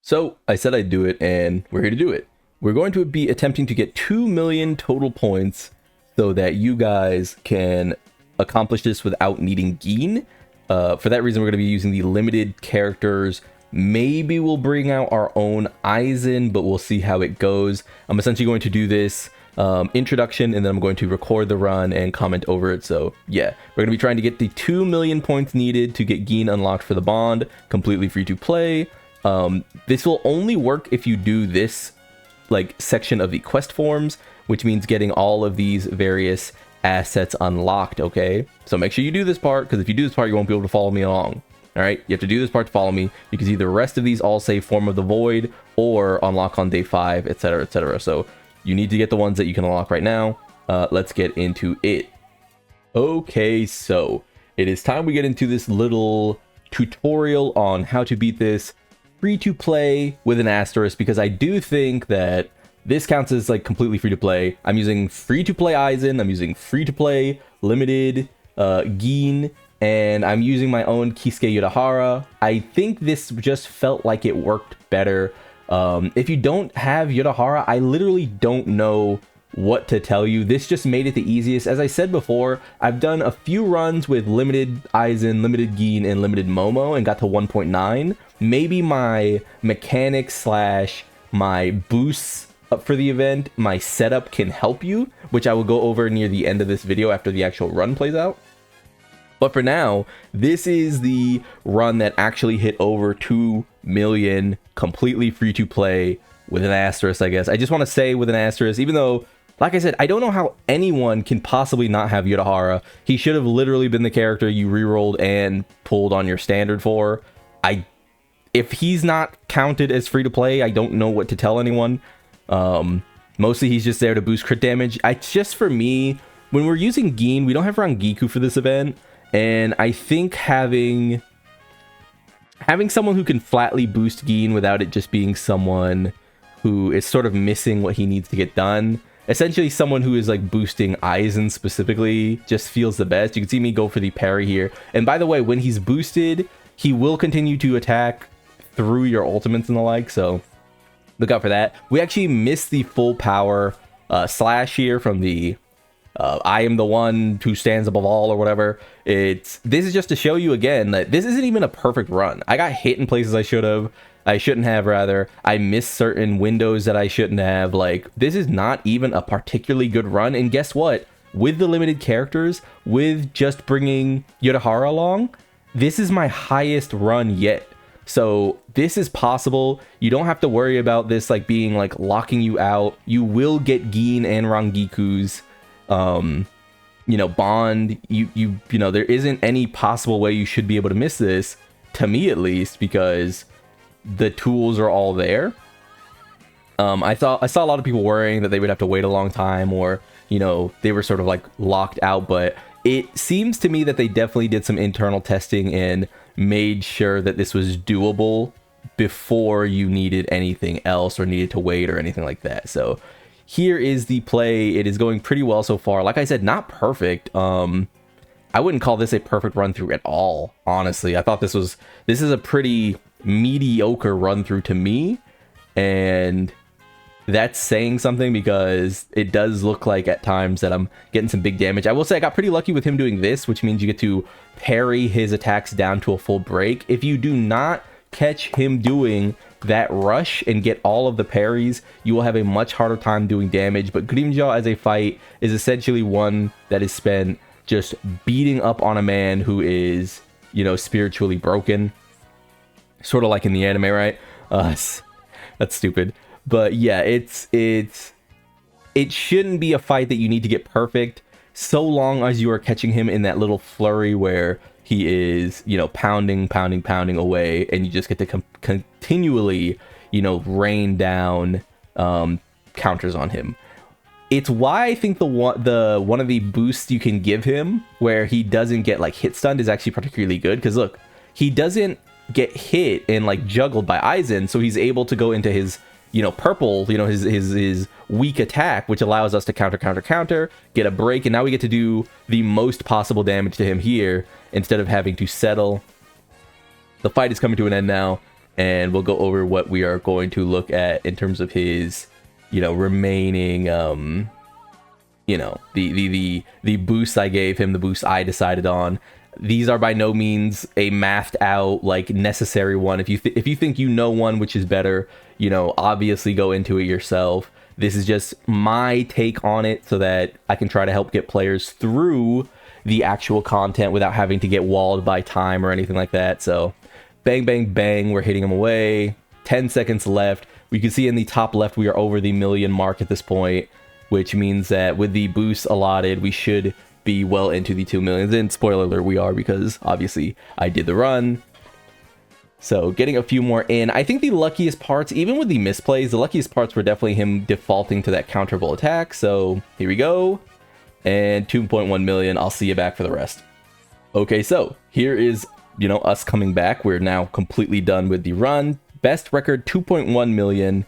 So I said I'd do it, and we're here to do it. We're going to be attempting to get 2 million total points so that you guys can accomplish this without needing Geen. For that reason, we're going to be using the limited characters. Maybe we'll bring out our own Aizen, but we'll see how it goes. I'm essentially going to do this introduction, and then I'm going to record the run and comment over it. So yeah, we're going to be trying to get the 2 million points needed to get Geen unlocked for the bond, completely free to play. This will only work if you do this like section of the quest forms, which means getting all of these various assets unlocked. Okay, so make sure you do this part, because if you do this part, you won't be able to follow me along. All right, you have to do this part to follow me. You can see the rest of these all say Form of the Void or unlock on day 5, etc., etc. So you need to get the ones that you can unlock right now. Let's get into it. Okay, so it is time we get into this little tutorial on how to beat this free to play with an asterisk, because I do think that this counts as like completely free to play. I'm using free to play Aizen, I'm using free to play limited Geen, and I'm using my own Kisuke Urahara. I think this just felt like it worked better. If you don't have Urahara, I literally don't know what to tell you. This just made it the easiest. As I said before, I've done a few runs with limited Aizen, limited Geen, and limited Momo and got to 1.9. Maybe my mechanics slash my boosts up for the event, my setup can help you, which I will go over near the end of this video after the actual run plays out. But for now, this is the run that actually hit over 2 million, completely free to play with an asterisk, I guess. I just want to say with an asterisk, even though, like I said, I don't know how anyone can possibly not have Urahara. He should have literally been the character you rerolled and pulled on your standard for. If he's not counted as free to play, I don't know what to tell anyone. Mostly he's just there to boost crit damage. Just for me, when we're using Geen, we don't have Rangiku for this event, and I think having someone who can flatly boost Geen without it just being someone who is sort of missing what he needs to get done, essentially someone who is like boosting Aizen specifically, just feels the best. You can see me go for the parry here, and by the way, when he's boosted, he will continue to attack through your ultimates and the like, so look out for that. We actually missed the full power slash here from the I am the one who stands above all or whatever. This is just to show you again that this isn't even a perfect run. I got hit in places I shouldn't have rather. I missed certain windows that I shouldn't have. Like, this is not even a particularly good run, and guess what? With the limited characters, with just bringing Urahara along, this is my highest run yet. So this is possible. You don't have to worry about this like being like locking you out. You will get Geen and Rangiku's bond. You know, there isn't any possible way you should be able to miss this, to me at least, because the tools are all there. I saw a lot of people worrying that they would have to wait a long time, or they were sort of like locked out, but it seems to me that they definitely did some internal testing and made sure that this was doable before you needed anything else or needed to wait or anything like that. So here is the play. It is going pretty well so far. Like I said, not perfect. I wouldn't call this a perfect run through at all, honestly. I thought this is a pretty mediocre run through to me, and that's saying something, because it does look like at times that I'm getting some big damage. I will say I got pretty lucky with him doing this, which means you get to parry his attacks down to a full break. If you do not catch him doing that rush and get all of the parries, you will have a much harder time doing damage. But Grimmjow as a fight is essentially one that is spent just beating up on a man who is, spiritually broken. Sort of like in the anime, right? That's stupid. But yeah, it shouldn't be a fight that you need to get perfect, so long as you are catching him in that little flurry where he is, pounding away, and you just get to continually, rain down counters on him. It's why I think one of the boosts you can give him where he doesn't get like hit stunned is actually particularly good, because look, he doesn't get hit and like juggled by Aizen, so he's able to go into his purple, his weak attack, which allows us to counter, get a break, and now we get to do the most possible damage to him here instead of having to settle. The fight is coming to an end now, and we'll go over what we are going to look at in terms of his, remaining, the boosts I gave him, the boosts I decided on. These are by no means a mathed out, like, necessary one. If you think one which is better, obviously go into it yourself. This is just my take on it so that I can try to help get players through the actual content without having to get walled by time or anything like that. So bang, bang, bang, we're hitting him away. 10 seconds left. We can see in the top left we are over the million mark at this point, which means that with the boosts allotted, we should be well into the 2 millions. And spoiler alert, we are, because obviously I did the run. So getting a few more in. I think the luckiest parts, even with the misplays, the luckiest parts were definitely him defaulting to that counterable attack. So here we go. And 2.1 million. I'll see you back for the rest. Okay, so here is, us coming back. We're now completely done with the run. Best record 2.1 million.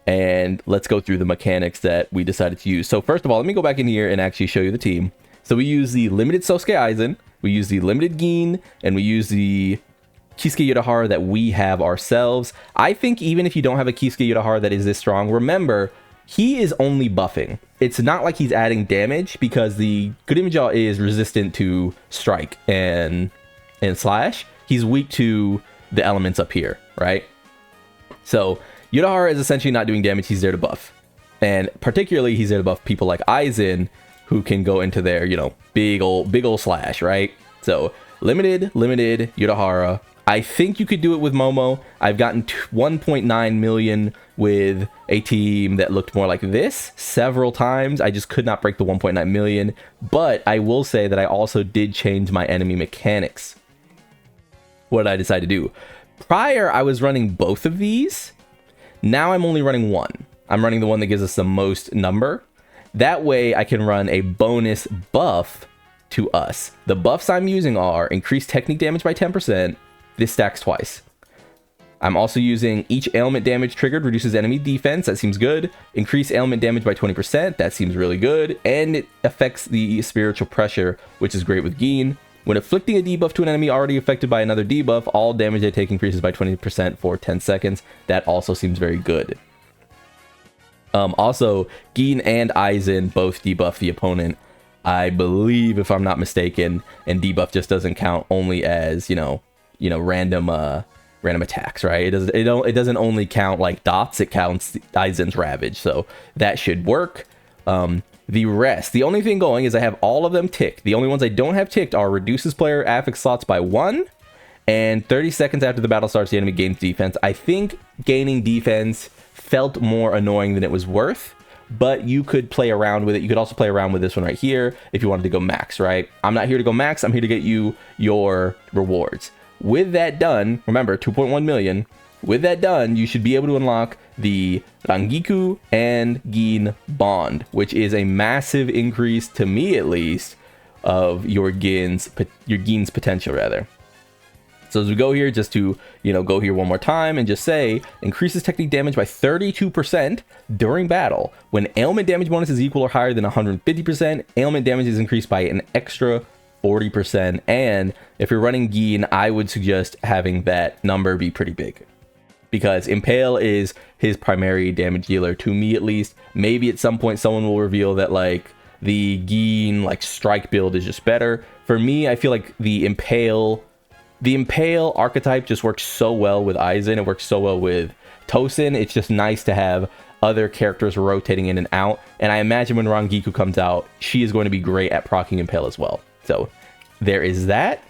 And let's go through the mechanics that we decided to use. So first of all, let me go back in here and actually show you the team. So we use the limited Sosuke Aizen, we use the limited Gin, and we use the Kisuke Urahara that we have ourselves. I think even if you don't have a Kisuke Urahara that is this strong, remember, he is only buffing. It's not like he's adding damage, because the Grimmjow is resistant to strike and slash. He's weak to the elements up here, right? So Urahara is essentially not doing damage, he's there to buff. And particularly he's there to buff people like Aizen, who can go into their, big old slash, right? So limited, Urahara. I think you could do it with Momo. I've gotten 1.9 million with a team that looked more like this several times. I just could not break the 1.9 million. But I will say that I also did change my enemy mechanics. What did I decide to do? Prior, I was running both of these. Now I'm only running one. I'm running the one that gives us the most number. That way I can run a bonus buff to us. The buffs I'm using are increased technique damage by 10%. This stacks twice. I'm also using each ailment damage triggered reduces enemy defense. That seems good. Increase ailment damage by 20%. That seems really good. And it affects the spiritual pressure, which is great with Gin. When afflicting a debuff to an enemy already affected by another debuff, all damage they take increases by 20% for 10 seconds. That also seems very good. Also, Gin and Aizen both debuff the opponent, I believe, if I'm not mistaken, and debuff just doesn't count only as, random attacks, right? It doesn't only count like dots, it counts Aizen's Ravage, so that should work. The rest, the only thing going is I have all of them ticked. The only ones I don't have ticked are reduces player affix slots by 1, and 30 seconds after the battle starts, the enemy gains defense. I think gaining defense felt more annoying than it was worth, but you could play around with it. You could also play around with this one right here if you wanted to go max, right? I'm not here to go max, I'm here to get you your rewards. With that done, remember, 2.1 million. With that done, you should be able to unlock the Rangiku and Gin bond, which is a massive increase, to me at least, of your Gin's potential, rather. So as we go here, just to, go here one more time and just say, increases technique damage by 32% during battle. When ailment damage bonus is equal or higher than 150%, ailment damage is increased by an extra 40%. And if you're running Gin, I would suggest having that number be pretty big, because Impale is his primary damage dealer, to me at least. Maybe at some point someone will reveal that like the Gin like strike build is just better. For me, I feel like the Impale archetype just works so well with Aizen. It works so well with Tosin. It's just nice to have other characters rotating in and out. And I imagine when Rangiku comes out, she is going to be great at proccing Impale as well. So there is that.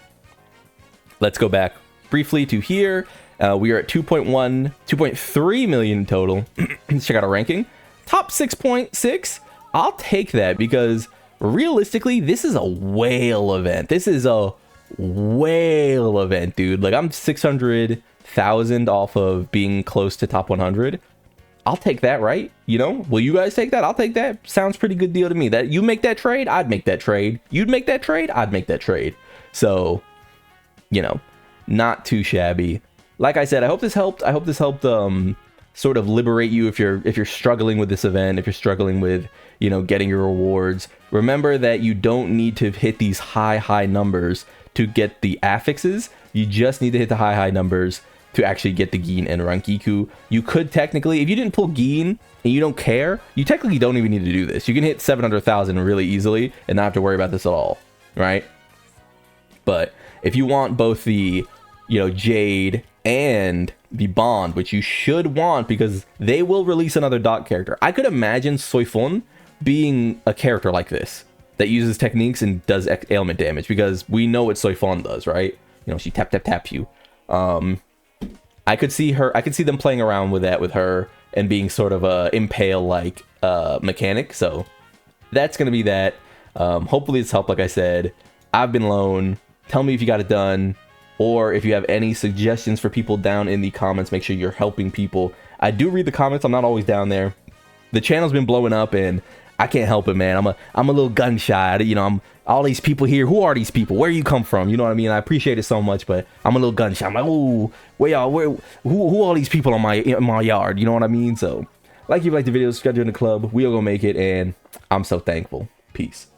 Let's go back briefly to here. We are at 2.3 million in total. Let's check out our ranking. Top 6.6. I'll take that, because realistically, this is a whale event. This is a whale event, dude. Like, I'm 600,000 off of being close to top 100. I'll take that, right? Will you guys take that? I'll take that. Sounds pretty good deal to me. That you make that trade, I'd make that trade. You'd make that trade, I'd make that trade. So, not too shabby. Like I said, I hope this helped. I hope this helped sort of liberate you if you're struggling with this event, if you're struggling with, getting your rewards. Remember that you don't need to hit these high numbers to get the affixes. You just need to hit the high numbers to actually get the Gin and Rankiku. You could technically, if you didn't pull Gin and you don't care, you technically don't even need to do this. You can hit 700,000 really easily and not have to worry about this at all, right? But if you want both the, you know, Jade and the Bond, which you should want because they will release another dot character. I could imagine Soifun being a character like this that uses techniques and does ailment damage, because we know what Soifun does, right? You know, she tap you. I could see them playing around with that with her and being sort of a impale like mechanic. So that's gonna be that. Hopefully it's helped. Like I said, I've been Lone. Tell me if you got it done, or if you have any suggestions for people down in the comments. Make sure you're helping people. I do read the comments. I'm not always down there. The channel's been blowing up and I can't help it, man. I'm a little gun shy. You know, I'm all these people here. Who are these people? Where you come from? You know what I mean? I appreciate it so much, but I'm a little gun shy. I'm like, oh, where y'all? Who are all these people in my yard? You know what I mean? So, like, if you like the video, subscribe to the club. We are gonna make it, and I'm so thankful. Peace.